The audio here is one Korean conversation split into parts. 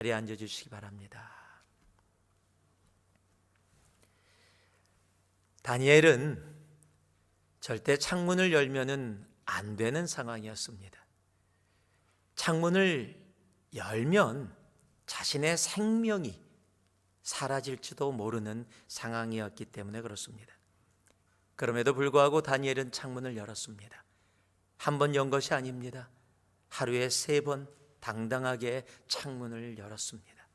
자리에 앉아주시기 바랍니다. 다니엘은 절대 창문을 열면은 안 되는 상황이었습니다. 창문을 열면 자신의 생명이 사라질지도 모르는 상황이었기 때문에 그렇습니다. 그럼에도 불구하고 다니엘은 창문을 열었습니다. 한 번 연 것이 아닙니다. 하루에 3번 당당하게 창문을 열었습니다.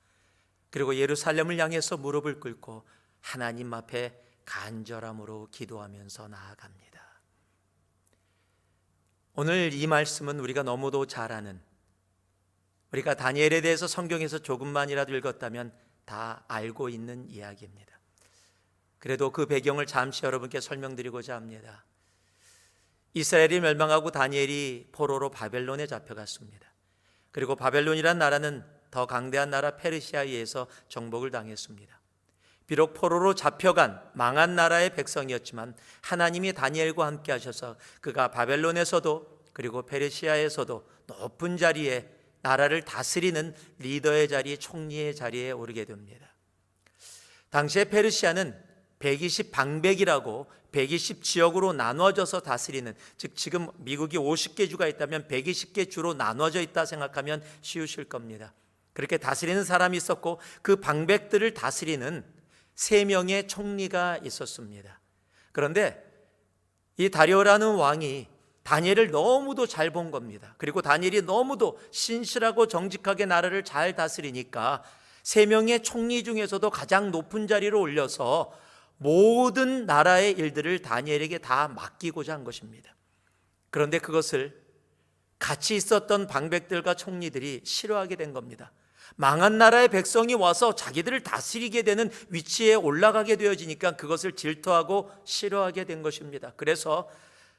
그리고 예루살렘을 향해서 무릎을 꿇고 하나님 앞에 간절함으로 기도하면서 나아갑니다. 오늘 이 말씀은 우리가 너무도 잘 아는, 우리가 다니엘에 대해서 성경에서 조금만이라도 읽었다면 다 알고 있는 이야기입니다. 그래도 그 배경을 잠시 여러분께 설명드리고자 합니다. 이스라엘이 멸망하고 다니엘이 포로로 바벨론에 잡혀갔습니다. 그리고 바벨론이란 나라는 더 강대한 나라 페르시아에 의해서 정복을 당했습니다. 비록 포로로 잡혀간 망한 나라의 백성이었지만 하나님이 다니엘과 함께 하셔서 그가 바벨론에서도 그리고 페르시아에서도 높은 자리에 나라를 다스리는 리더의 자리, 총리의 자리에 오르게 됩니다. 당시에 페르시아는 120 방백이라고 120 지역으로 나눠져서 다스리는, 즉 지금 미국이 50개 주가 있다면 120개 주로 나눠져 있다 생각하면 쉬우실 겁니다. 그렇게 다스리는 사람이 있었고 그 방백들을 다스리는 3명의 총리가 있었습니다. 그런데 이 다리오라는 왕이 다니엘을 너무도 잘 본 겁니다. 그리고 다니엘이 너무도 신실하고 정직하게 나라를 잘 다스리니까 3명의 총리 중에서도 가장 높은 자리로 올려서 모든 나라의 일들을 다니엘에게 다 맡기고자 한 것입니다. 그런데 그것을 같이 있었던 방백들과 총리들이 싫어하게 된 겁니다. 망한 나라의 백성이 와서 자기들을 다스리게 되는 위치에 올라가게 되어지니까 그것을 질투하고 싫어하게 된 것입니다. 그래서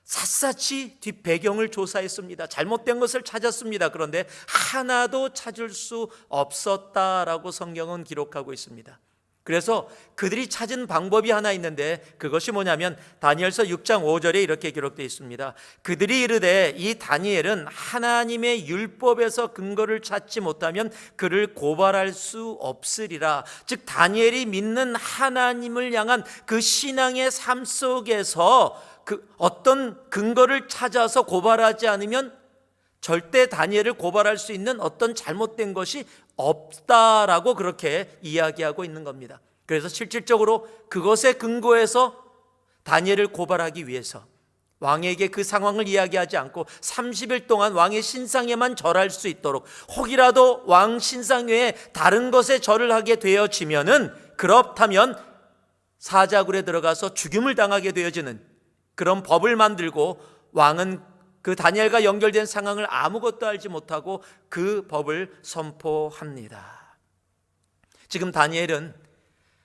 샅샅이 뒷배경을 조사했습니다. 잘못된 것을 찾았습니다. 그런데 하나도 찾을 수 없었다라고 성경은 기록하고 있습니다. 그래서 그들이 찾은 방법이 하나 있는데 그것이 뭐냐면 다니엘서 6장 5절에 이렇게 기록되어 있습니다. 그들이 이르되 이 다니엘은 하나님의 율법에서 근거를 찾지 못하면 그를 고발할 수 없으리라. 즉 다니엘이 믿는 하나님을 향한 그 신앙의 삶 속에서 그 어떤 근거를 찾아서 고발하지 않으면 절대 다니엘을 고발할 수 있는 어떤 잘못된 것이 없다라고 그렇게 이야기하고 있는 겁니다. 그래서 실질적으로 그것에 근거해서 다니엘을 고발하기 위해서 왕에게 그 상황을 이야기하지 않고 30일 동안 왕의 신상에만 절할 수 있도록, 혹이라도 왕 신상 외에 다른 것에 절을 하게 되어지면은 그렇다면 사자굴에 들어가서 죽임을 당하게 되어지는 그런 법을 만들고 왕은 그 다니엘과 연결된 상황을 아무것도 알지 못하고 그 법을 선포합니다. 지금 다니엘은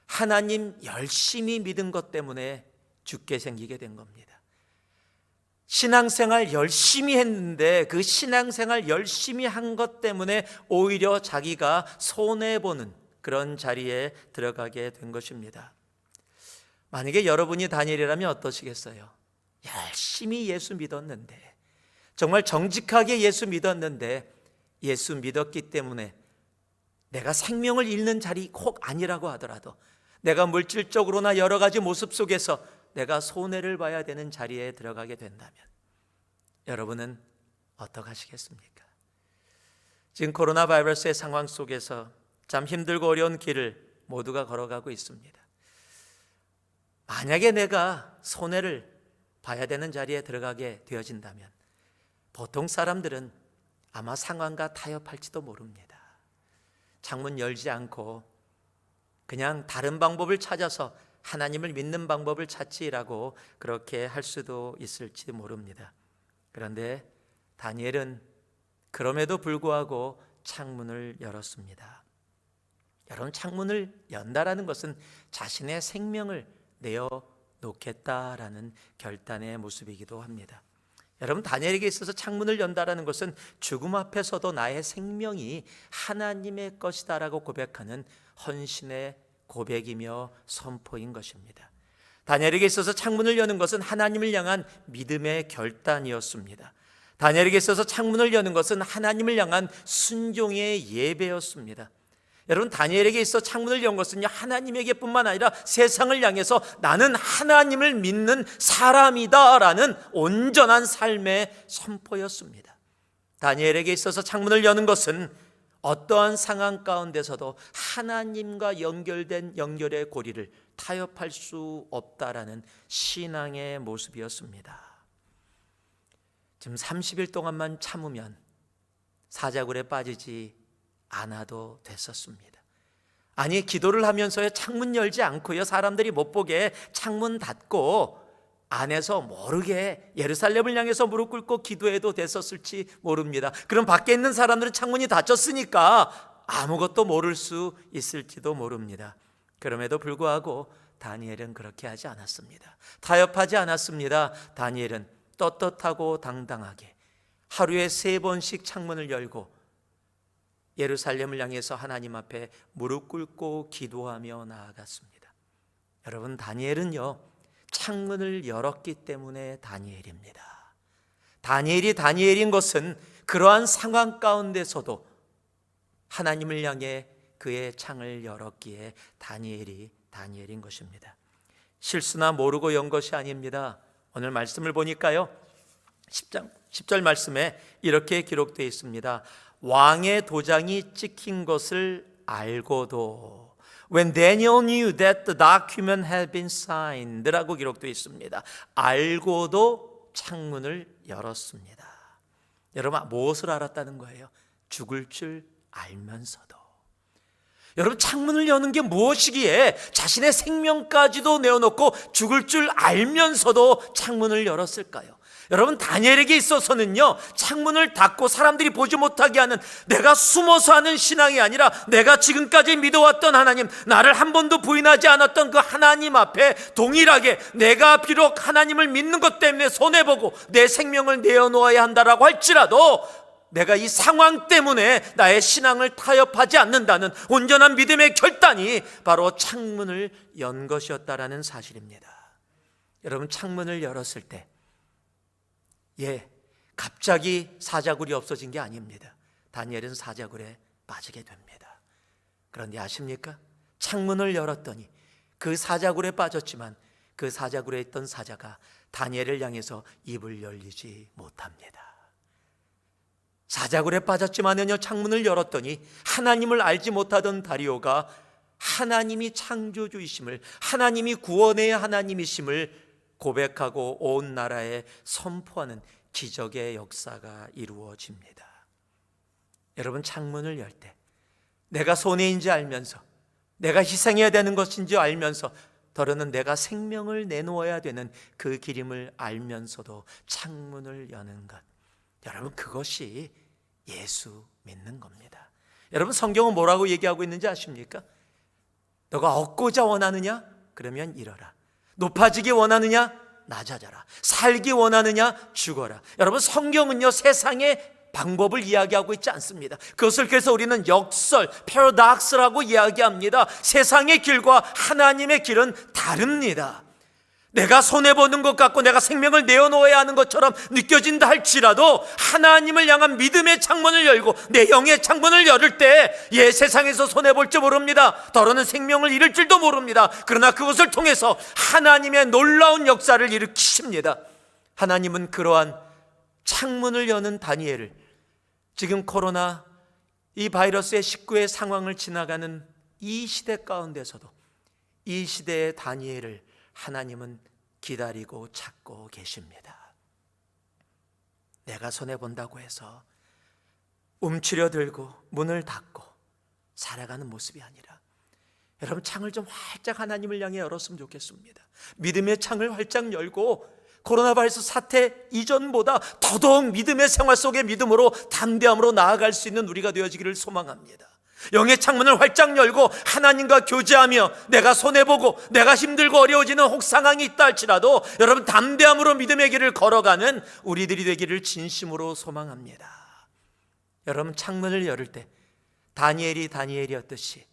하나님 열심히 믿은 것 때문에 죽게 생기게 된 겁니다. 신앙생활 열심히 했는데 그 신앙생활 열심히 한 것 때문에 오히려 자기가 손해보는 그런 자리에 들어가게 된 것입니다. 만약에 여러분이 다니엘이라면 어떠시겠어요? 열심히 예수 믿었는데, 정말 정직하게 예수 믿었는데 예수 믿었기 때문에 내가 생명을 잃는 자리 혹 아니라고 하더라도 내가 물질적으로나 여러 가지 모습 속에서 내가 손해를 봐야 되는 자리에 들어가게 된다면 여러분은 어떡하시겠습니까? 지금 코로나 바이러스의 상황 속에서 참 힘들고 어려운 길을 모두가 걸어가고 있습니다. 만약에 내가 손해를 봐야 되는 자리에 들어가게 되어진다면 보통 사람들은 아마 상황과 타협할지도 모릅니다. 창문 열지 않고 그냥 다른 방법을 찾아서 하나님을 믿는 방법을 찾지라고 그렇게 할 수도 있을지 모릅니다. 그런데 다니엘은 그럼에도 불구하고 창문을 열었습니다. 여러분, 창문을 연다라는 것은 자신의 생명을 내어놓겠다라는 결단의 모습이기도 합니다. 여러분, 다니엘에게 있어서 창문을 연다라는 것은 죽음 앞에서도 나의 생명이 하나님의 것이다라고 고백하는 헌신의 고백이며 선포인 것입니다. 다니엘에게 있어서 창문을 여는 것은 하나님을 향한 믿음의 결단이었습니다. 다니엘에게 있어서 창문을 여는 것은 하나님을 향한 순종의 예배였습니다. 여러분, 다니엘에게 있어 창문을 연 것은요, 하나님에게뿐만 아니라 세상을 향해서 나는 하나님을 믿는 사람이다라는 온전한 삶의 선포였습니다. 다니엘에게 있어서 창문을 여는 것은 어떠한 상황 가운데서도 하나님과 연결된 연결의 고리를 타협할 수 없다라는 신앙의 모습이었습니다. 지금 30일 동안만 참으면 사자굴에 빠지지 않아도 됐었습니다. 아니, 기도를 하면서요, 창문 열지 않고요, 사람들이 못 보게 창문 닫고 안에서 모르게 예루살렘을 향해서 무릎 꿇고 기도해도 됐었을지 모릅니다. 그럼 밖에 있는 사람들은 창문이 닫혔으니까 아무것도 모를 수 있을지도 모릅니다. 그럼에도 불구하고 다니엘은 그렇게 하지 않았습니다. 타협하지 않았습니다. 다니엘은 떳떳하고 당당하게 하루에 3번씩 창문을 열고 예루살렘을 향해서 하나님 앞에 무릎 꿇고 기도하며 나아갔습니다. 여러분, 다니엘은요, 창문을 열었기 때문에 다니엘입니다. 다니엘이 다니엘인 것은 그러한 상황 가운데서도 하나님을 향해 그의 창을 열었기에 다니엘인 것입니다. 실수나 모르고 연 것이 아닙니다. 오늘 말씀을 보니까요, 10절 말씀에 이렇게 기록되어 있습니다. 왕의 도장이 찍힌 것을 알고도, When Daniel knew that the document had been signed 라고 기록되어 있습니다. 알고도 창문을 열었습니다. 여러분, 무엇을 알았다는 거예요? 죽을 줄 알면서도. 여러분, 창문을 여는 게 무엇이기에 자신의 생명까지도 내어놓고 죽을 줄 알면서도 창문을 열었을까요? 여러분, 다니엘에게 있어서는요, 창문을 닫고 사람들이 보지 못하게 하는, 내가 숨어서 하는 신앙이 아니라 내가 지금까지 믿어왔던 하나님, 나를 한 번도 부인하지 않았던 그 하나님 앞에 동일하게 내가 비록 하나님을 믿는 것 때문에 손해보고 내 생명을 내어놓아야 한다라고 할지라도 내가 이 상황 때문에 나의 신앙을 타협하지 않는다는 온전한 믿음의 결단이 바로 창문을 연 것이었다라는 사실입니다. 여러분, 창문을 열었을 때 갑자기 사자굴이 없어진 게 아닙니다. 다니엘은 사자굴에 빠지게 됩니다. 그런데 아십니까? 창문을 열었더니 그 사자굴에 빠졌지만 그 사자굴에 있던 사자가 다니엘을 향해서 입을 열리지 못합니다. 사자굴에 빠졌지만은요, 창문을 열었더니 하나님을 알지 못하던 다리오가 하나님이 창조주이심을, 하나님이 구원의 하나님이심을 고백하고 온 나라에 선포하는 기적의 역사가 이루어집니다. 여러분, 창문을 열 때 내가 손해인지 알면서, 내가 희생해야 되는 것인지 알면서, 더러는 내가 생명을 내놓아야 되는 그 길임을 알면서도 창문을 여는 것, 여러분, 그것이 예수 믿는 겁니다. 여러분, 성경은 뭐라고 얘기하고 있는지 아십니까? 너가 얻고자 원하느냐? 그러면 잃어라. 높아지기 원하느냐? 낮아져라. 살기 원하느냐? 죽어라. 여러분, 성경은요, 세상의 방법을 이야기하고 있지 않습니다. 그것을 그래서 우리는 역설, 패러독스라고 이야기합니다. 세상의 길과 하나님의 길은 다릅니다. 내가 손해보는 것 같고 내가 생명을 내어놓아야 하는 것처럼 느껴진다 할지라도 하나님을 향한 믿음의 창문을 열고 내 영의 창문을 열을 때 세상에서 손해볼지 모릅니다. 더러는 생명을 잃을 줄도 모릅니다. 그러나 그것을 통해서 하나님의 놀라운 역사를 일으키십니다. 하나님은 그러한 창문을 여는 다니엘을 지금 코로나 이 바이러스의 19의 상황을 지나가는 이 시대 가운데서도 이 시대의 다니엘을 하나님은 기다리고 찾고 계십니다. 내가 손해본다고 해서 움츠려 들고 문을 닫고 살아가는 모습이 아니라, 여러분, 창을 좀 활짝 하나님을 향해 열었으면 좋겠습니다. 믿음의 창을 활짝 열고 코로나 바이러스 사태 이전보다 더더욱 믿음의 생활 속의 믿음으로 담대함으로 나아갈 수 있는 우리가 되어지기를 소망합니다. 영의 창문을 활짝 열고 하나님과 교제하며 내가 손해보고 내가 힘들고 어려워지는 혹 상황이 있다 할지라도 여러분, 담대함으로 믿음의 길을 걸어가는 우리들이 되기를 진심으로 소망합니다. 여러분, 창문을 열을 때 다니엘이었듯이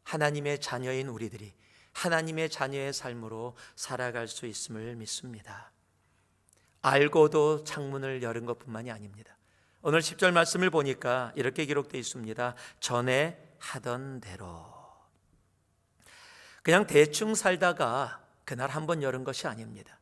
하나님의 자녀인 우리들이 하나님의 자녀의 삶으로 살아갈 수 있음을 믿습니다. 알고도 창문을 여는 것뿐만이 아닙니다. 오늘 10절 말씀을 보니까 이렇게 기록되어 있습니다. 전에 하던 대로. 그냥 대충 살다가 그날 한번 열은 것이 아닙니다.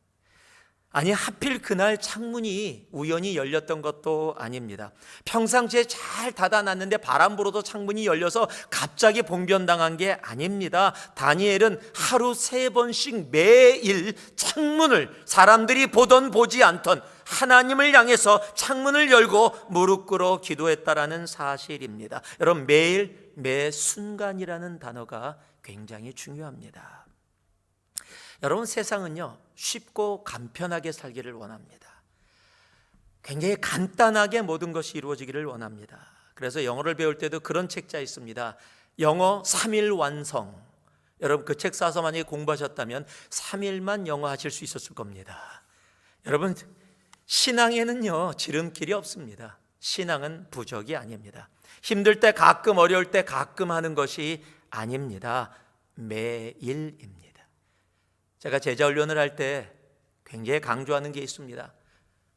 아니, 하필 그날 창문이 우연히 열렸던 것도 아닙니다. 평상시에 잘 닫아놨는데 바람 불어도 창문이 열려서 갑자기 봉변당한 게 아닙니다. 다니엘은 하루 3번씩 매일 창문을, 사람들이 보던 보지 않던 하나님을 향해서 창문을 열고 무릎 꿇어 기도했다라는 사실입니다. 여러분, 매일 매 순간이라는 단어가 굉장히 중요합니다. 여러분, 세상은요, 쉽고 간편하게 살기를 원합니다. 굉장히 간단하게 모든 것이 이루어지기를 원합니다. 그래서 영어를 배울 때도 그런 책자 있습니다. 영어 3일 완성. 여러분, 그 책 사서 만약에 공부하셨다면 3일만 영어 하실 수 있었을 겁니다. 여러분, 신앙에는요, 지름길이 없습니다. 신앙은 부족이 아닙니다. 힘들 때 가끔, 어려울 때 가끔 하는 것이 아닙니다. 매일입니다. 제가 제자 훈련을 할 때 굉장히 강조하는 게 있습니다.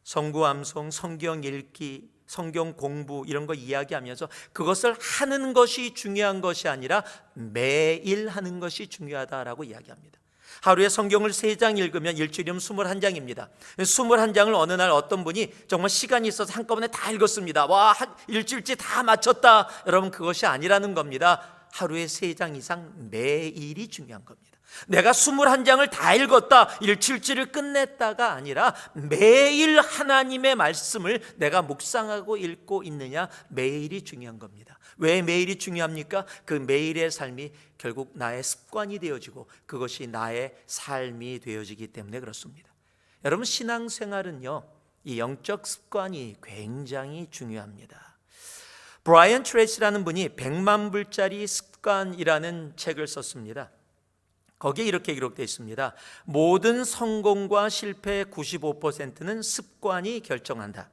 성구 암송, 성경 읽기, 성경 공부 이런 거 이야기하면서 그것을 하는 것이 중요한 것이 아니라 매일 하는 것이 중요하다라고 이야기합니다. 하루에 성경을 3장 읽으면 일주일이면 21장입니다. 21장을 어느 날 어떤 분이 정말 시간이 있어서 한꺼번에 다 읽었습니다. 와, 일주일째 다 마쳤다. 여러분, 그것이 아니라는 겁니다. 하루에 3장 이상 매일이 중요한 겁니다. 내가 21장을 다 읽었다, 일주일치를 끝냈다가 아니라 매일 하나님의 말씀을 내가 묵상하고 읽고 있느냐, 매일이 중요한 겁니다. 왜 매일이 중요합니까? 그 매일의 삶이 결국 나의 습관이 되어지고 그것이 나의 삶이 되어지기 때문에 그렇습니다. 여러분, 신앙생활은요, 이 영적 습관이 굉장히 중요합니다. 브라이언 트레이시라는 분이 100만 불짜리 습관이라는 책을 썼습니다. 거기에 이렇게 기록되어 있습니다. 모든 성공과 실패의 95%는 습관이 결정한다.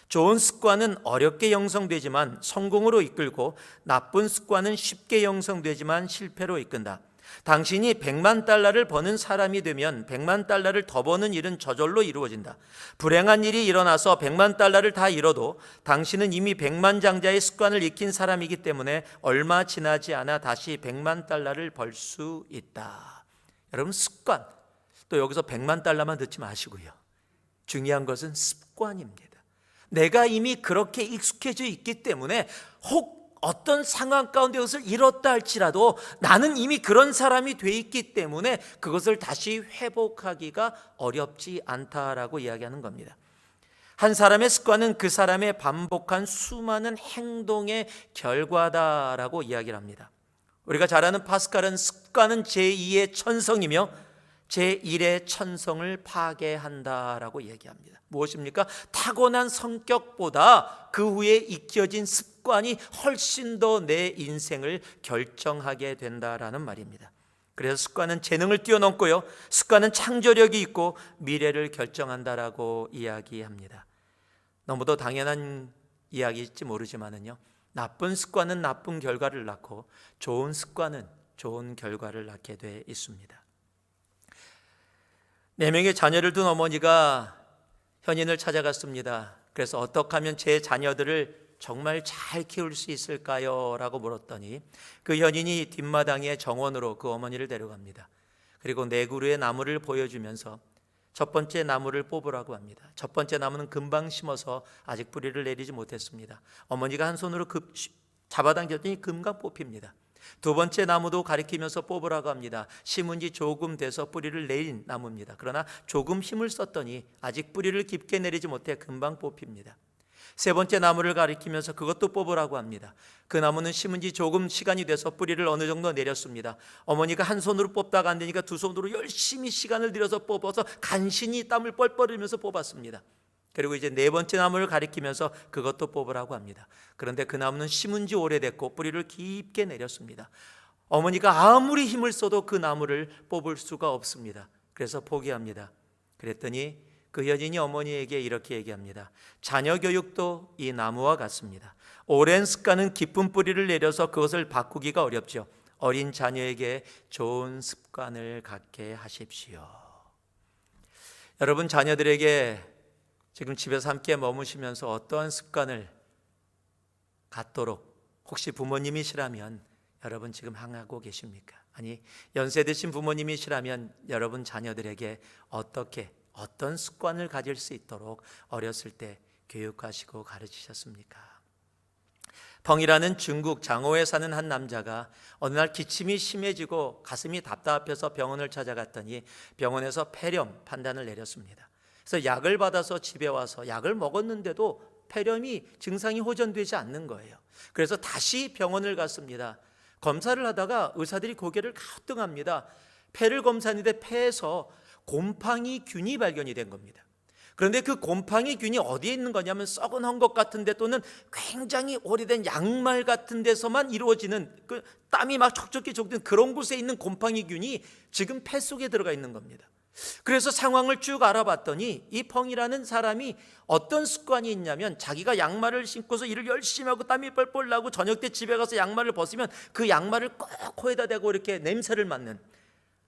좋은 습관은 어렵게 형성되지만 성공으로 이끌고, 나쁜 습관은 쉽게 형성되지만 실패로 이끈다. 당신이 100만 달러를 버는 사람이 되면 100만 달러를 더 버는 일은 저절로 이루어진다. 불행한 일이 일어나서 100만 달러를 다 잃어도 당신은 이미 100만 장자의 습관을 익힌 사람이기 때문에 얼마 지나지 않아 다시 100만 달러를 벌 수 있다. 여러분, 습관, 또 여기서 100만 달러만 듣지 마시고요, 중요한 것은 습관입니다. 내가 이미 그렇게 익숙해져 있기 때문에 혹 어떤 상황 가운데 그것을 잃었다 할지라도 나는 이미 그런 사람이 돼 있기 때문에 그것을 다시 회복하기가 어렵지 않다라고 이야기하는 겁니다. 한 사람의 습관은 그 사람의 반복한 수많은 행동의 결과다라고 이야기를 합니다. 우리가 잘 아는 파스칼은 습관은 제2의 천성이며 제1의 천성을 파괴한다라고 얘기합니다. 무엇입니까? 타고난 성격보다 그 후에 익혀진 습관이 훨씬 더 내 인생을 결정하게 된다라는 말입니다. 그래서 습관은 재능을 뛰어넘고요, 습관은 창조력이 있고 미래를 결정한다라고 이야기합니다. 너무도 당연한 이야기일지 모르지만은요, 나쁜 습관은 나쁜 결과를 낳고 좋은 습관은 좋은 결과를 낳게 돼 있습니다. 4명의 자녀를 둔 어머니가 현인을 찾아갔습니다. 그래서 어떻게 하면 제 자녀들을 정말 잘 키울 수 있을까요? 라고 물었더니 그 현인이 뒷마당의 정원으로 그 어머니를 데려갑니다. 그리고 4그루의 나무를 보여주면서 첫 번째 나무를 뽑으라고 합니다. 첫 번째 나무는 금방 심어서 아직 뿌리를 내리지 못했습니다. 어머니가 한 손으로 잡아당겼더니 금방 뽑힙니다. 두 번째 나무도 가리키면서 뽑으라고 합니다. 심은 지 조금 돼서 뿌리를 내린 나무입니다. 그러나 조금 힘을 썼더니 아직 뿌리를 깊게 내리지 못해 금방 뽑힙니다. 세 번째 나무를 가리키면서 그것도 뽑으라고 합니다. 그 나무는 심은 지 조금 시간이 돼서 뿌리를 어느 정도 내렸습니다. 어머니가 한 손으로 뽑다가 안 되니까 두 손으로 열심히 시간을 들여서 뽑아서 간신히 땀을 뻘뻘 흘리면서 뽑았습니다. 그리고 이제 4번째 나무를 가리키면서 그것도 뽑으라고 합니다. 그런데 그 나무는 심은 지 오래됐고 뿌리를 깊게 내렸습니다. 어머니가 아무리 힘을 써도 그 나무를 뽑을 수가 없습니다. 그래서 포기합니다. 그랬더니 그 여인이 어머니에게 이렇게 얘기합니다. 자녀 교육도 이 나무와 같습니다. 오랜 습관은 깊은 뿌리를 내려서 그것을 바꾸기가 어렵죠. 어린 자녀에게 좋은 습관을 갖게 하십시오. 여러분, 자녀들에게 지금 집에서 함께 머무시면서 어떠한 습관을 갖도록, 혹시 부모님이시라면 여러분 지금 향하고 계십니까? 아니, 연세 드신 부모님이시라면 여러분 자녀들에게 어떤 습관을 가질 수 있도록 어렸을 때 교육하시고 가르치셨습니까? 펑이라는 중국 장호에 사는 한 남자가 어느 날 기침이 심해지고 가슴이 답답해서 병원을 찾아갔더니 병원에서 폐렴 판단을 내렸습니다. 그래서 약을 받아서 집에 와서 약을 먹었는데도 폐렴이 증상이 호전되지 않는 거예요. 그래서 다시 병원을 갔습니다. 검사를 하다가 의사들이 고개를 갸우뚱합니다. 폐를 검사했는데 폐에서 곰팡이균이 발견이 된 겁니다. 그런데 그 곰팡이균이 어디에 있는 거냐면 썩은 헝겊 같은 데 또는 굉장히 오래된 양말 같은 데서만 이루어지는 그 땀이 막 촉촉히 촉촉 그런 곳에 있는 곰팡이균이 지금 폐 속에 들어가 있는 겁니다. 그래서 상황을 쭉 알아봤더니 이 펑이라는 사람이 어떤 습관이 있냐면 자기가 양말을 신고서 일을 열심히 하고 땀이 뻘뻘 나고 저녁 때 집에 가서 양말을 벗으면 그 양말을 꼭 코에다 대고 이렇게 냄새를 맡는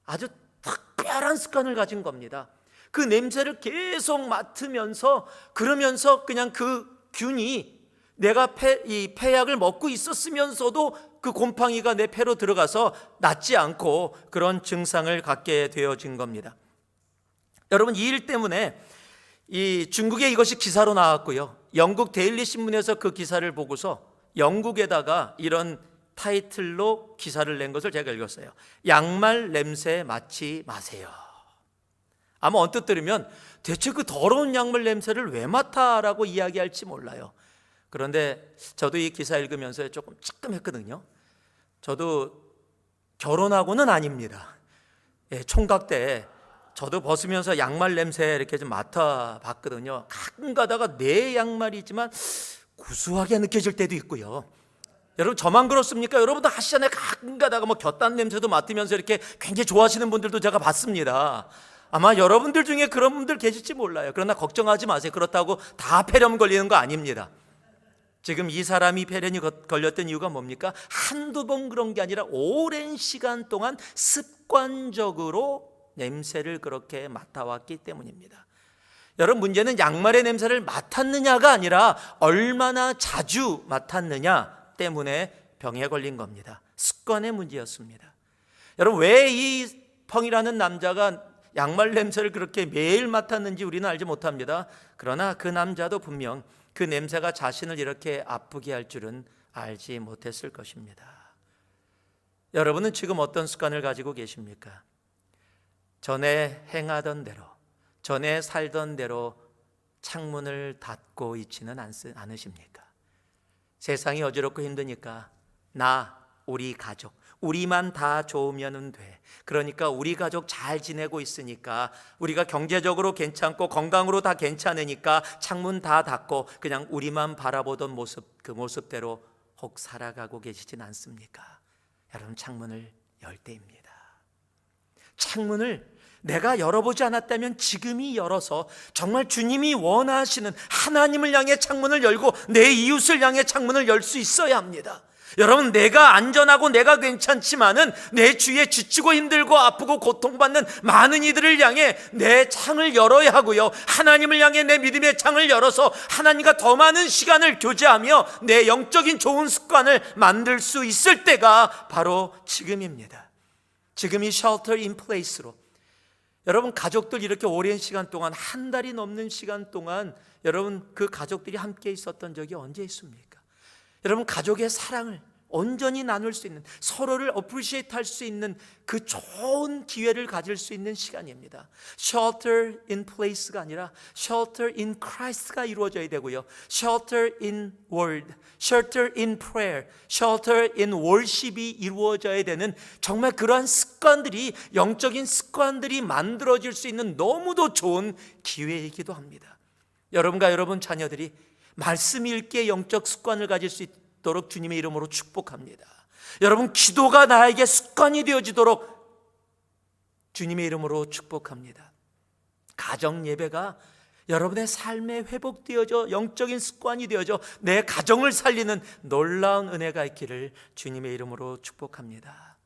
아주 특별한 습관을 가진 겁니다. 그 냄새를 계속 맡으면서 그러면서 그냥 그 균이 내가 이 폐약을 먹고 있었으면서도 그 곰팡이가 내 폐로 들어가서 낫지 않고 그런 증상을 갖게 되어진 겁니다. 여러분, 이 일 때문에 이 중국에 이것이 기사로 나왔고요. 영국 데일리 신문에서 그 기사를 보고서 영국에다가 이런 타이틀로 기사를 낸 것을 제가 읽었어요. 양말 냄새 맡지 마세요. 아마 언뜻 들으면 대체 그 더러운 양말 냄새를 왜 맡아라고 이야기할지 몰라요. 그런데 저도 이 기사 읽으면서 조금 찌끔했거든요. 저도 결혼하고는 아닙니다. 총각 때 저도 벗으면서 양말 냄새 이렇게 좀 맡아봤거든요. 가끔 가다가 내 양말이지만 구수하게 느껴질 때도 있고요. 여러분, 저만 그렇습니까? 여러분도 하시잖아요. 가끔 가다가 뭐 곁단 냄새도 맡으면서 이렇게 굉장히 좋아하시는 분들도 제가 봤습니다. 아마 여러분들 중에 그런 분들 계실지 몰라요. 그러나 걱정하지 마세요. 그렇다고 다 폐렴 걸리는 거 아닙니다. 지금 이 사람이 폐렴이 걸렸던 이유가 뭡니까? 한두 번 그런 게 아니라 오랜 시간 동안 습관적으로 냄새를 그렇게 맡아왔기 때문입니다. 여러분, 문제는 양말의 냄새를 맡았느냐가 아니라 얼마나 자주 맡았느냐 때문에 병에 걸린 겁니다. 습관의 문제였습니다. 여러분, 왜 이 펑이라는 남자가 양말 냄새를 그렇게 매일 맡았는지 우리는 알지 못합니다. 그러나 그 남자도 분명 그 냄새가 자신을 이렇게 아프게 할 줄은 알지 못했을 것입니다. 여러분은 지금 어떤 습관을 가지고 계십니까? 전에 행하던 대로, 전에 살던 대로 창문을 닫고 있지는 않으십니까? 세상이 어지럽고 힘드니까 우리 가족, 우리만 다 좋으면 돼. 그러니까 우리 가족 잘 지내고 있으니까, 우리가 경제적으로 괜찮고 건강으로 다 괜찮으니까 창문 다 닫고 그냥 우리만 바라보던 모습, 그 모습대로 혹 살아가고 계시진 않습니까? 여러분, 창문을 열 때입니다. 창문을 내가 열어보지 않았다면 지금이 열어서 정말 주님이 원하시는 하나님을 향해 창문을 열고 내 이웃을 향해 창문을 열 수 있어야 합니다. 여러분, 내가 안전하고 내가 괜찮지만은 내 주위에 지치고 힘들고 아프고 고통받는 많은 이들을 향해 내 창을 열어야 하고요, 하나님을 향해 내 믿음의 창을 열어서 하나님과 더 많은 시간을 교제하며 내 영적인 좋은 습관을 만들 수 있을 때가 바로 지금입니다. 지금이 shelter in place로, 여러분, 가족들 이렇게 오랜 시간 동안, 한 달이 넘는 시간 동안 여러분 그 가족들이 함께 있었던 적이 언제 있습니까? 여러분, 가족의 사랑을 온전히 나눌 수 있는, 서로를 appreciate 할 수 있는 그 좋은 기회를 가질 수 있는 시간입니다. Shelter in place가 아니라 Shelter in Christ가 이루어져야 되고요, Shelter in word, Shelter in prayer, Shelter in worship이 이루어져야 되는 정말 그러한 습관들이, 영적인 습관들이 만들어질 수 있는 너무도 좋은 기회이기도 합니다. 여러분과 여러분 자녀들이 말씀 읽기의 영적 습관을 가질 수 있도록 주님의 이름으로 축복합니다. 여러분, 기도가 나에게 습관이 되어지도록 주님의 이름으로 축복합니다. 가정 예배가 여러분의 삶에 회복되어져 영적인 습관이 되어져 내 가정을 살리는 놀라운 은혜가 있기를 주님의 이름으로 축복합니다.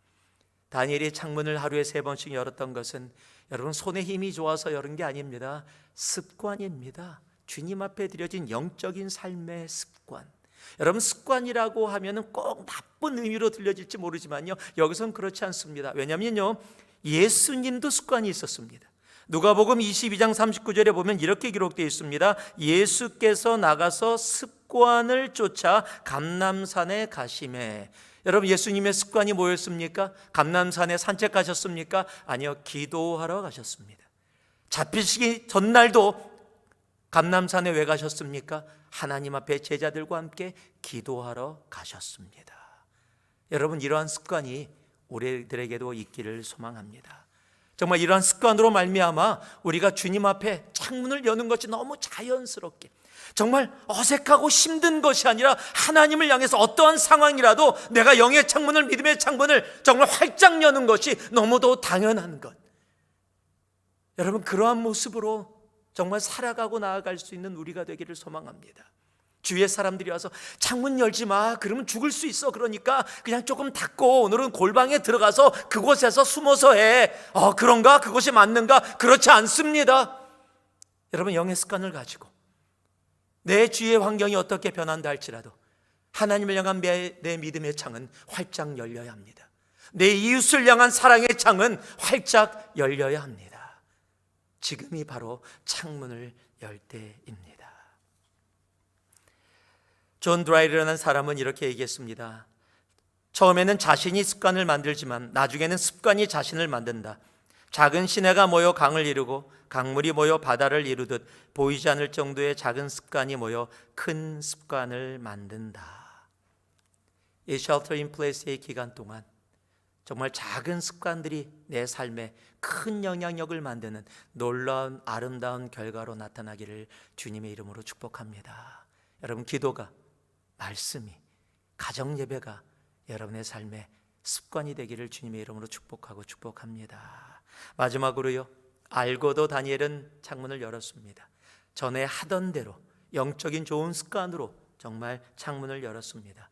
다니엘이 창문을 하루에 3번씩 열었던 것은 여러분 손에 힘이 좋아서 열은 게 아닙니다. 습관입니다. 주님 앞에 드려진 영적인 삶의 습관. 여러분, 습관이라고 하면은 꼭 나쁜 의미로 들려질지 모르지만요, 여기서는 그렇지 않습니다. 왜냐면요, 예수님도 습관이 있었습니다. 누가복음 22장 39절에 보면 이렇게 기록되어 있습니다. 예수께서 나가서 습관을 쫓아 감람산에 가시매. 여러분, 예수님의 습관이 뭐였습니까? 감람산에 산책하셨습니까? 아니요, 기도하러 가셨습니다. 잡히시기 전날도 감람산에 왜 가셨습니까? 하나님 앞에 제자들과 함께 기도하러 가셨습니다. 여러분, 이러한 습관이 우리들에게도 있기를 소망합니다. 정말 이러한 습관으로 말미암아 우리가 주님 앞에 창문을 여는 것이 너무 자연스럽게, 정말 어색하고 힘든 것이 아니라 하나님을 향해서 어떠한 상황이라도 내가 영의 창문을, 믿음의 창문을 정말 활짝 여는 것이 너무도 당연한 것. 여러분, 그러한 모습으로 정말 살아가고 나아갈 수 있는 우리가 되기를 소망합니다. 주위에 사람들이 와서 창문 열지 마, 그러면 죽을 수 있어, 그러니까 그냥 조금 닫고 오늘은 골방에 들어가서 그곳에서 숨어서 해. 그런가? 그것이 맞는가? 그렇지 않습니다. 여러분, 영의 습관을 가지고 내 주위의 환경이 어떻게 변한다 할지라도 하나님을 향한 내 믿음의 창은 활짝 열려야 합니다. 내 이웃을 향한 사랑의 창은 활짝 열려야 합니다. 지금이 바로 창문을 열 때입니다. 존 드라이라는 사람은 이렇게 얘기했습니다. 처음에는 자신이 습관을 만들지만 나중에는 습관이 자신을 만든다. 작은 시내가 모여 강을 이루고 강물이 모여 바다를 이루듯 보이지 않을 정도의 작은 습관이 모여 큰 습관을 만든다. 이 쉘터 인 플레이스의 기간 동안 정말 작은 습관들이 내 삶에 큰 영향력을 만드는 놀라운 아름다운 결과로 나타나기를 주님의 이름으로 축복합니다. 여러분, 기도가, 말씀이, 가정 예배가 여러분의 삶의 습관이 되기를 주님의 이름으로 축복하고 축복합니다. 마지막으로요, 알고도 다니엘은 창문을 열었습니다. 전에 하던 대로 영적인 좋은 습관으로 정말 창문을 열었습니다.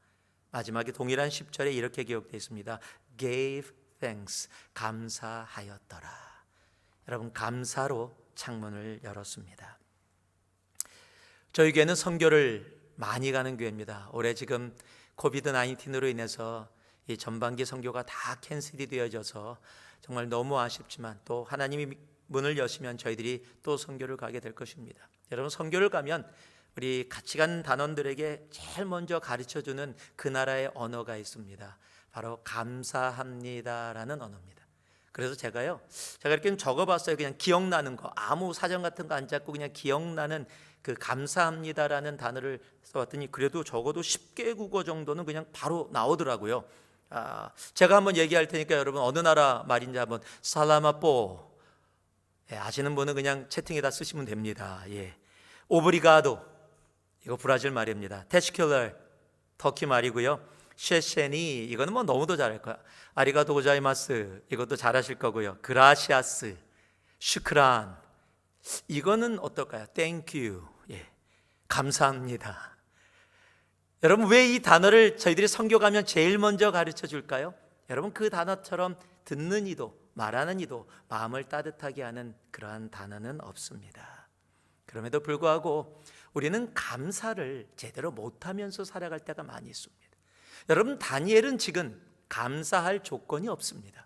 마지막에 동일한 10절에 이렇게 기록되어 있습니다. Gave thanks, 감사하였더라. 여러분, 감사로 창문을 열었습니다. 저희 교회는 선교를 많이 가는 교회입니다. 올해 지금 코비드-19으로 인해서 이 전반기 선교가 다 캔슬이 되어져서 정말 너무 아쉽지만 또 하나님이 문을 여시면 저희들이 또 선교를 가게 될 것입니다. 여러분, 선교를 가면 우리 같이 간 단원들에게 제일 먼저 가르쳐주는 그 나라의 언어가 있습니다. 바로 감사합니다라는 언어입니다. 그래서 제가 이렇게 적어봤어요. 그냥 기억나는 거, 아무 사전 같은 거 안 잡고 그냥 기억나는 그 감사합니다라는 단어를 써봤더니 그래도 적어도 10개 국어 정도는 그냥 바로 나오더라고요. 제가 한번 얘기할 테니까 여러분 어느 나라 말인지 한번. 살라마뽀, 아시는 분은 그냥 채팅에다 쓰시면 됩니다. 오브리가도, 이거 브라질 말입니다. 테시큘러, 터키 말이고요. 셰셰니, 이거는 뭐 너무도 잘할 거야. 아리가토 고자이마스, 이것도 잘하실 거고요. 그라시아스, 슈크란, 이거는 어떨까요? 땡큐, 감사합니다. 여러분, 왜 이 단어를 저희들이 선교 가면 제일 먼저 가르쳐 줄까요? 여러분, 그 단어처럼 듣는 이도 말하는 이도 마음을 따뜻하게 하는 그러한 단어는 없습니다. 그럼에도 불구하고 우리는 감사를 제대로 못하면서 살아갈 때가 많이 있습니다. 여러분, 다니엘은 지금 감사할 조건이 없습니다.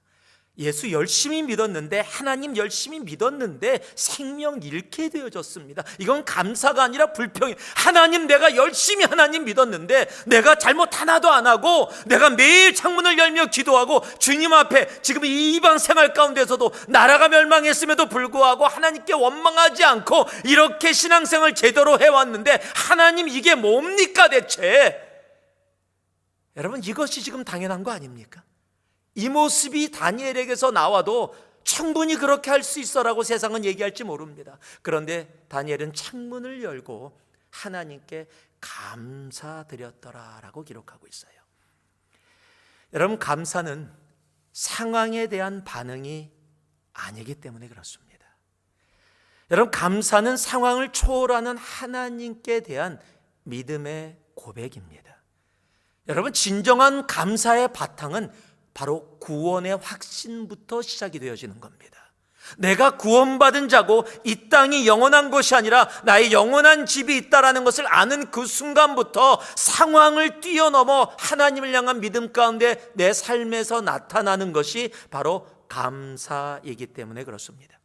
예수 열심히 믿었는데, 하나님 열심히 믿었는데 생명 잃게 되어졌습니다. 이건 감사가 아니라 불평이에요. 하나님, 내가 열심히 하나님 믿었는데 내가 잘못 하나도 안 하고 내가 매일 창문을 열며 기도하고 주님 앞에 지금 이 이방 생활 가운데서도 나라가 멸망했음에도 불구하고 하나님께 원망하지 않고 이렇게 신앙생활 제대로 해왔는데 하나님, 이게 뭡니까 대체? 여러분, 이것이 지금 당연한 거 아닙니까? 이 모습이 다니엘에게서 나와도 충분히 그렇게 할 수 있어라고 세상은 얘기할지 모릅니다. 그런데 다니엘은 창문을 열고 하나님께 감사드렸더라라고 기록하고 있어요. 여러분, 감사는 상황에 대한 반응이 아니기 때문에 그렇습니다. 여러분, 감사는 상황을 초월하는 하나님께 대한 믿음의 고백입니다. 여러분, 진정한 감사의 바탕은 바로 구원의 확신부터 시작이 되어지는 겁니다. 내가 구원받은 자고 이 땅이 영원한 것이 아니라 나의 영원한 집이 있다라는 것을 아는 그 순간부터 상황을 뛰어넘어 하나님을 향한 믿음 가운데 내 삶에서 나타나는 것이 바로 감사이기 때문에 그렇습니다.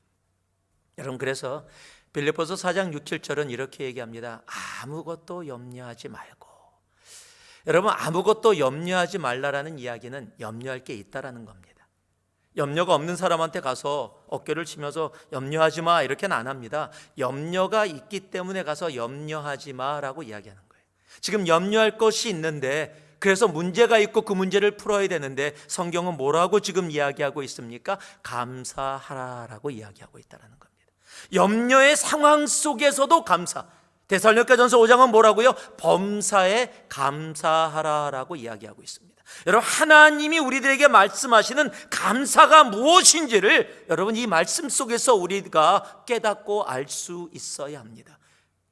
여러분, 그래서 빌립보서 4장 6, 7절은 이렇게 얘기합니다. 아무것도 염려하지 말고. 여러분, 아무것도 염려하지 말라라는 이야기는 염려할 게 있다라는 겁니다. 염려가 없는 사람한테 가서 어깨를 치면서 염려하지 마 이렇게는 안 합니다. 염려가 있기 때문에 가서 염려하지 마라고 이야기하는 거예요. 지금 염려할 것이 있는데, 그래서 문제가 있고 그 문제를 풀어야 되는데 성경은 뭐라고 지금 이야기하고 있습니까? 감사하라라고 이야기하고 있다는 겁니다. 염려의 상황 속에서도 감사. 데살로니가전서 5장은 뭐라고요? 범사에 감사하라라고 이야기하고 있습니다. 여러분, 하나님이 우리들에게 말씀하시는 감사가 무엇인지를 여러분 이 말씀 속에서 우리가 깨닫고 알 수 있어야 합니다.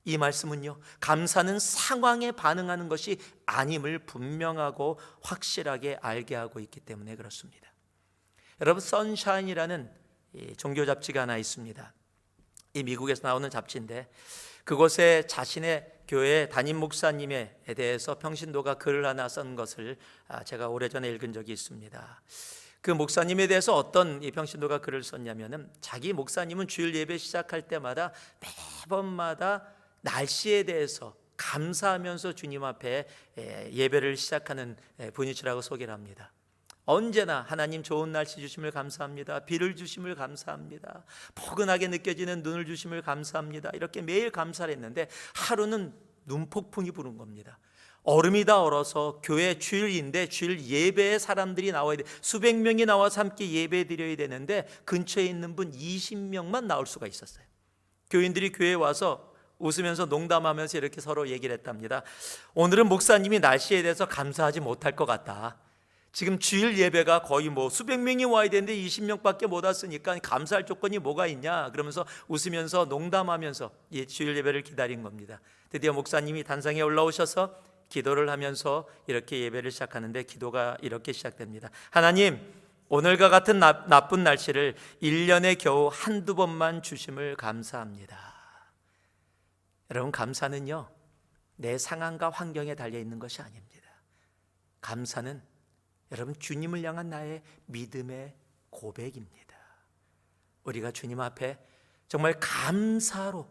이 말씀은요, 감사는 상황에 반응하는 것이 아님을 분명하고 확실하게 알게 하고 있기 때문에 그렇습니다. 여러분, 선샤인이라는 종교 잡지가 하나 있습니다. 이 미국에서 나오는 잡지인데, 그곳에 자신의 교회 담임 목사님에 대해서 평신도가 글을 하나 쓴 것을 제가 오래전에 읽은 적이 있습니다. 그 목사님에 대해서 어떤 이 평신도가 글을 썼냐면은, 자기 목사님은 주일 예배 시작할 때마다 매번마다 날씨에 대해서 감사하면서 주님 앞에 예배를 시작하는 분이시라고 소개를 합니다. 언제나 하나님 좋은 날씨 주심을 감사합니다. 비를 주심을 감사합니다. 포근하게 느껴지는 눈을 주심을 감사합니다. 이렇게 매일 감사를 했는데 하루는 눈폭풍이 부는 겁니다. 얼음이 다 얼어서 교회 주일인데 주일 예배에 사람들이 나와야 돼. 수백 명이 나와서 함께 예배 드려야 되는데 근처에 있는 분 20명만 나올 수가 있었어요. 교인들이 교회에 와서 웃으면서 농담하면서 이렇게 서로 얘기를 했답니다. 오늘은 목사님이 날씨에 대해서 감사하지 못할 것 같다. 지금 주일 예배가 거의 수백 명이 와야 되는데 20명밖에 못 왔으니까 감사할 조건이 뭐가 있냐, 그러면서 웃으면서 농담하면서 주일 예배를 기다린 겁니다. 드디어 목사님이 단상에 올라오셔서 기도를 하면서 이렇게 예배를 시작하는데, 기도가 이렇게 시작됩니다. 하나님, 오늘과 같은 나쁜 날씨를 1년에 겨우 한두 번만 주심을 감사합니다. 여러분, 감사는요, 내 상황과 환경에 달려있는 것이 아닙니다. 감사는 여러분, 주님을 향한 나의 믿음의 고백입니다. 우리가 주님 앞에 정말 감사로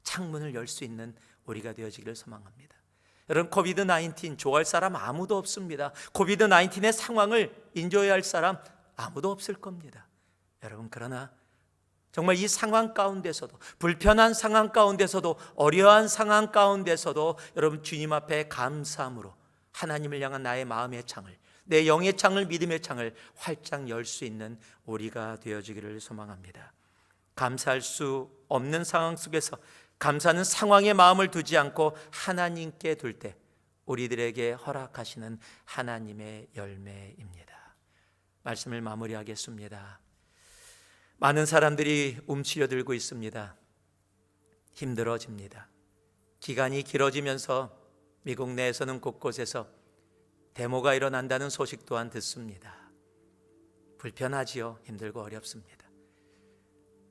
창문을 열 수 있는 우리가 되어지기를 소망합니다. 여러분, 코비드-19 좋아할 사람 아무도 없습니다. 코비드-19의 상황을 인조해야 할 사람 아무도 없을 겁니다. 여러분, 그러나 정말 이 상황 가운데서도, 불편한 상황 가운데서도, 어려운 상황 가운데서도 여러분 주님 앞에 감사함으로 하나님을 향한 나의 마음의 창을, 내 영의 창을, 믿음의 창을 활짝 열 수 있는 우리가 되어지기를 소망합니다. 감사할 수 없는 상황 속에서 감사는 상황에 마음을 두지 않고 하나님께 둘 때 우리들에게 허락하시는 하나님의 열매입니다. 말씀을 마무리하겠습니다. 많은 사람들이 움츠려들고 있습니다. 힘들어집니다. 기간이 길어지면서 미국 내에서는 곳곳에서 데모가 일어난다는 소식 또한 듣습니다. 불편하지요. 힘들고 어렵습니다.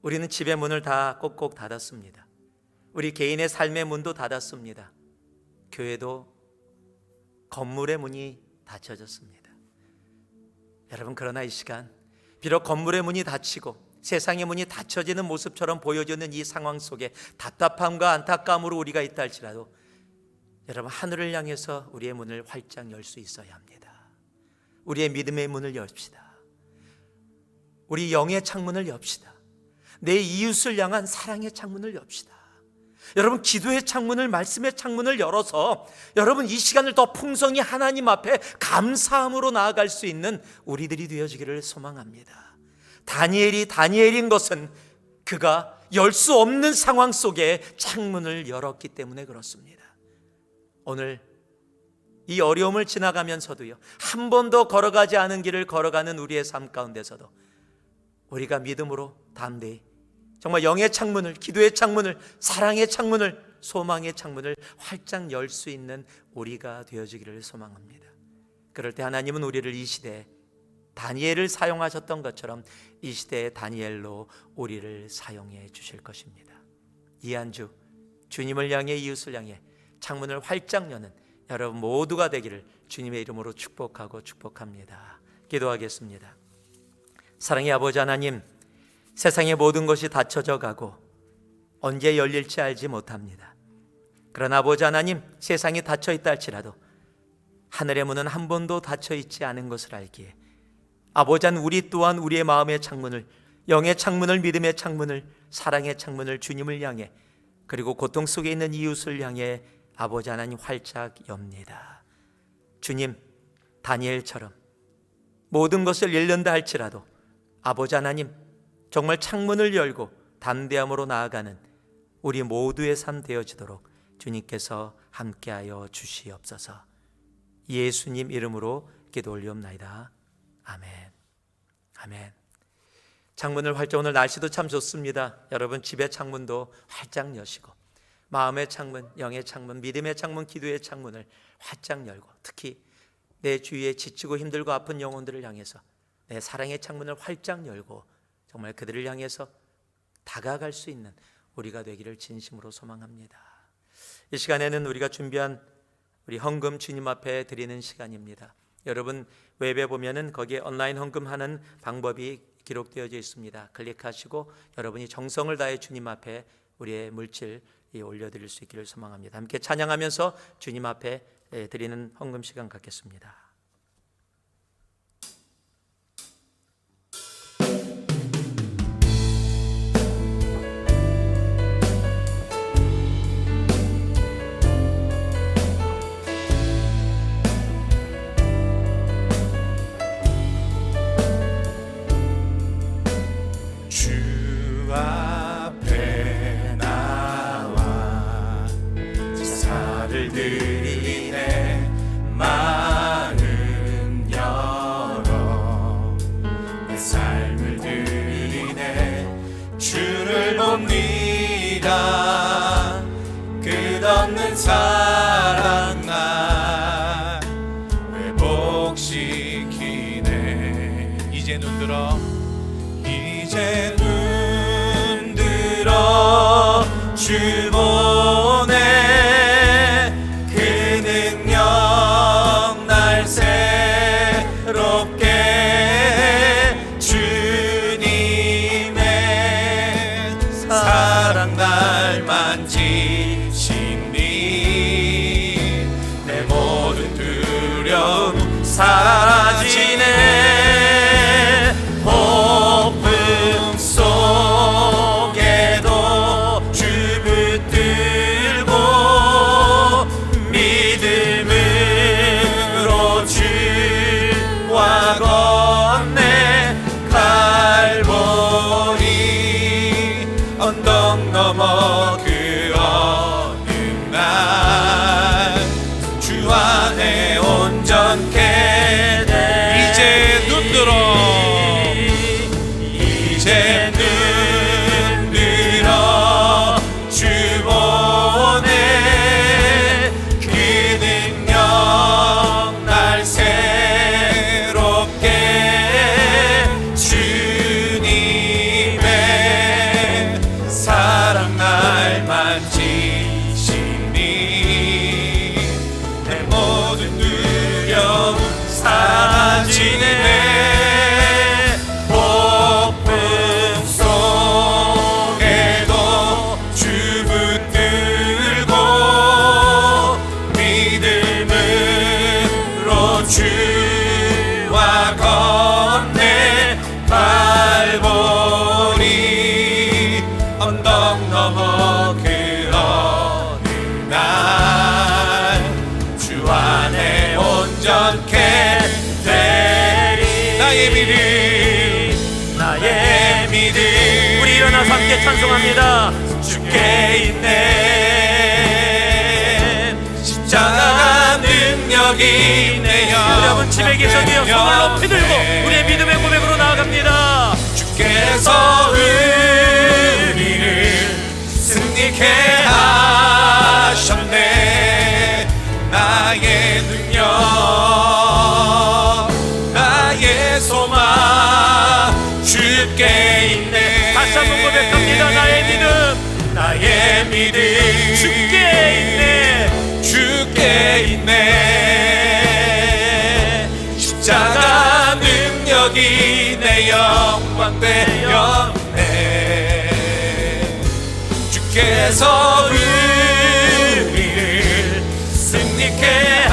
우리는 집의 문을 다 꼭꼭 닫았습니다. 우리 개인의 삶의 문도 닫았습니다. 교회도 건물의 문이 닫혀졌습니다. 여러분, 그러나 이 시간 비록 건물의 문이 닫히고 세상의 문이 닫혀지는 모습처럼 보여지는 이 상황 속에 답답함과 안타까움으로 우리가 있다 할지라도 여러분, 하늘을 향해서 우리의 문을 활짝 열 수 있어야 합니다. 우리의 믿음의 문을 엽시다. 우리 영의 창문을 엽시다. 내 이웃을 향한 사랑의 창문을 엽시다. 여러분, 기도의 창문을, 말씀의 창문을 열어서 여러분 이 시간을 더 풍성히 하나님 앞에 감사함으로 나아갈 수 있는 우리들이 되어지기를 소망합니다. 다니엘인 것은 그가 열 수 없는 상황 속에 창문을 열었기 때문에 그렇습니다. 오늘 이 어려움을 지나가면서도요, 한 번도 걸어가지 않은 길을 걸어가는 우리의 삶 가운데서도 우리가 믿음으로 담대히 정말 영의 창문을, 기도의 창문을, 사랑의 창문을, 소망의 창문을 활짝 열 수 있는 우리가 되어지기를 소망합니다. 그럴 때 하나님은 우리를 이 시대에 다니엘을 사용하셨던 것처럼 이 시대의 다니엘로 우리를 사용해 주실 것입니다. 이 한 주 주님을 향해, 이웃을 향해 창문을 활짝 여는 여러분 모두가 되기를 주님의 이름으로 축복합니다. 기도하겠습니다. 사랑의 아버지 하나님, 세상의 모든 것이 닫혀져 가고 언제 열릴지 알지 못합니다. 그러나 아버지 하나님, 세상이 닫혀 있다 할지라도 하늘의 문은 한 번도 닫혀 있지 않은 것을 알기에 아버지 한 우리 또한 우리의 마음의 창문을, 영의 창문을, 믿음의 창문을, 사랑의 창문을 주님을 향해, 그리고 고통 속에 있는 이웃을 향해 아버지 하나님 활짝 엽니다. 주님, 다니엘처럼 모든 것을 열린다 할지라도 아버지 하나님, 정말 창문을 열고 담대함으로 나아가는 우리 모두의 삶 되어지도록 주님께서 함께하여 주시옵소서. 예수님 이름으로 기도 올리옵나이다. 아멘. 아멘. 창문을 활짝, 오늘 날씨도 참 좋습니다. 여러분 집의 창문도 활짝 여시고 마음의 창문, 영의 창문, 믿음의 창문, 기도의 창문을 활짝 열고, 특히 내 주위에 지치고 힘들고 아픈 영혼들을 향해서 내 사랑의 창문을 활짝 열고 정말 그들을 향해서 다가갈 수 있는 우리가 되기를 진심으로 소망합니다. 이 시간에는 우리가 준비한 우리 헌금 주님 앞에 드리는 시간입니다. 여러분 웹에 보면은 거기에 온라인 헌금하는 방법이 기록되어져 있습니다. 클릭하시고 여러분이 정성을 다해 주님 앞에 우리의 물질 올려드릴 수 있기를 소망합니다. 함께 찬양하면서 주님 앞에 드리는 헌금 시간 갖겠습니다. 끝없는 사랑 날 회복시키네. 이제 눈들어 주 보내. 그 능력 날 새롭게 해. 주님의 사랑 날 만지시니 내 모든 두려움 사라지네. 폭풍 속에도 주 붙들고 믿음으로 주와 건네. 갈보리 언덕 넘어 그 어느 날 주 안에 온전케 돼. 이제 눈들어 주 보내. 그 능력 날 새롭게 해. 주님의 사랑 날 만지시니 내 모든 두려움 사라지네. 주와 건네. 갈보리 언덕 넘어 그 어느 날 주 안에 온전케 되리. 나의 믿음 우리 일어나서 함께 찬송합니다. 주께 있네. 십자가 능력이 있네요. 여러분 집에 계셔도요, 손을 높이 들고 우리의 믿음의 고백으로 나아갑니다. 주께서 우리를 승리케 하셨네. 나의 능력 나의 소망 주께 있네. 다시 한번 고백합니다. 나의 믿음, 나의 믿음 주께 있네. 주께 있네. 십자가 능력이 내 영광 되었네. 주께서 우리를 승리케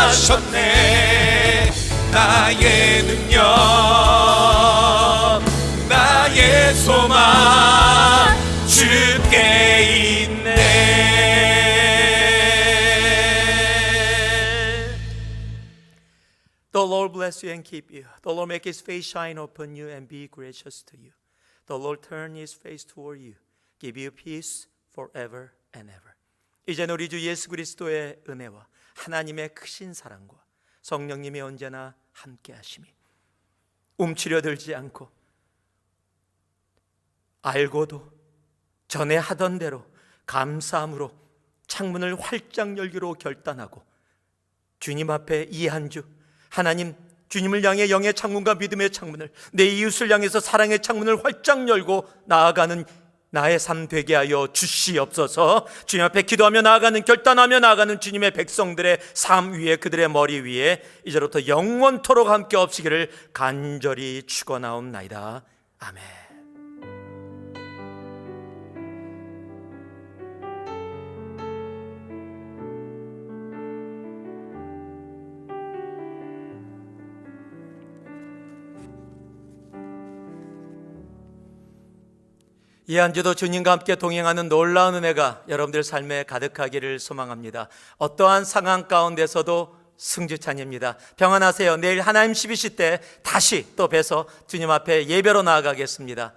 하셨네. 나의 능력, 나의 소망 주께 있네. The Lord bless you and keep you. The Lord make His face shine upon you and be gracious to you. The Lord turn His face toward you, give you peace forever and ever. 이제는 우리 주 예수 그리스도의 은혜와 하나님의 크신 사랑과 성령님이 언제나 함께 하심이 움츠려들지 않고 알고도 전에 하던 대로 감사함으로 창문을 활짝 열기로 결단하고 주님 앞에 이 한 주 하나님 주님을 향해 영의 창문과 믿음의 창문을, 내 이웃을 향해서 사랑의 창문을 활짝 열고 나아가는 나의 삶 되게 하여 주시옵소서. 주님 앞에 기도하며 나아가는, 결단하며 나아가는 주님의 백성들의 삶 위에, 그들의 머리 위에 이제부터 영원토록 함께 없으기를 간절히 축원하옵나이다. 아멘. 이 한 주도 주님과 함께 동행하는 놀라운 은혜가 여러분들 삶에 가득하기를 소망합니다. 어떠한 상황 가운데서도 승주찬입니다. 평안하세요. 내일 하나님 12시 때 다시 또 뵈서 주님 앞에 예배로 나아가겠습니다.